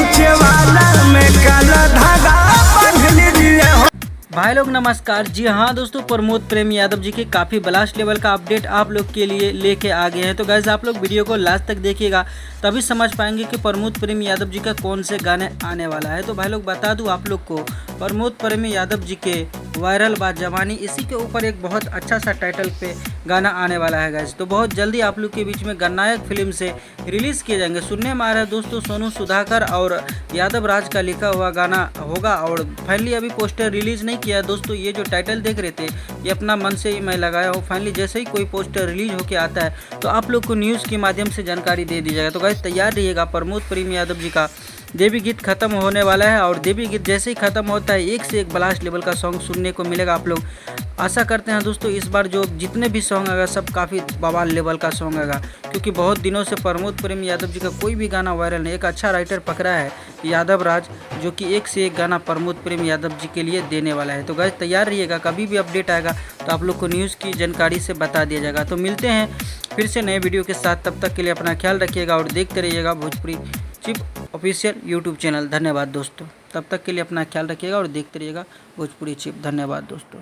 खींचे वाला में काला धागा बांध लीजिए हो। भाई लोग नमस्कार। जी हाँ दोस्तों, प्रमोद प्रेम यादव जी के काफ़ी ब्लास्ट लेवल का अपडेट आप लोग के लिए लेके आ गए हैं। तो गाइस आप लोग वीडियो को लास्ट तक देखिएगा, तभी समझ पाएंगे कि प्रमोद प्रेम यादव जी का कौन से गाने आने वाला है। तो भाई लोग बता दूं आप लोग को, प्रमोद प्रेम यादव जी के वायरल बात जवानी, इसी के ऊपर एक बहुत अच्छा सा टाइटल पे गाना आने वाला है गाइस। तो बहुत जल्दी आप लोग के बीच में गणनायक फिल्म से रिलीज़ किए जाएंगे। सुनने में आ रहा है दोस्तों, सोनू सुधाकर और यादव राज का लिखा हुआ गाना होगा। और फाइनली अभी पोस्टर रिलीज़ नहीं किया दोस्तों। ये जो टाइटल देख रहे थे, ये अपना मन से ही मैं लगाया हूँ। फाइनली जैसे ही कोई पोस्टर रिलीज होके आता है तो आप लोग को न्यूज़ के माध्यम से जानकारी दे दी जाएगा। तो गाइस तैयार रहिएगा, प्रमोद प्रेम यादव जी का देवी गीत खत्म होने वाला है। और देवी गीत जैसे ही खत्म होता है, एक से एक ब्लास्ट लेवल का सॉन्ग सुनने को मिलेगा। आप लोग आशा करते हैं दोस्तों इस बार जो जितने भी सॉन्ग आएगा सब काफ़ी बवाल लेवल का सॉन्ग आएगा, क्योंकि बहुत दिनों से प्रमोद प्रेम यादव जी का कोई भी गाना वायरल नहीं। एक अच्छा राइटर पकड़ा है यादव राज, जो कि एक से एक गाना प्रमोद प्रेम यादव जी के लिए देने वाला है। तो गाइस तैयार रहिएगा, कभी भी अपडेट आएगा तो आप लोग को न्यूज़ की जानकारी से बता दिया जाएगा। तो मिलते हैं फिर से नए वीडियो के साथ, तब तक के लिए अपना ख्याल रखिएगा और देखते रहिएगा Bhojpuri chip official YouTube channel. धन्यवाद दोस्तों, तब तक के लिए अपना ख्याल रखिएगा और देखते रहिएगा भोजपुरी चिप। धन्यवाद दोस्तों।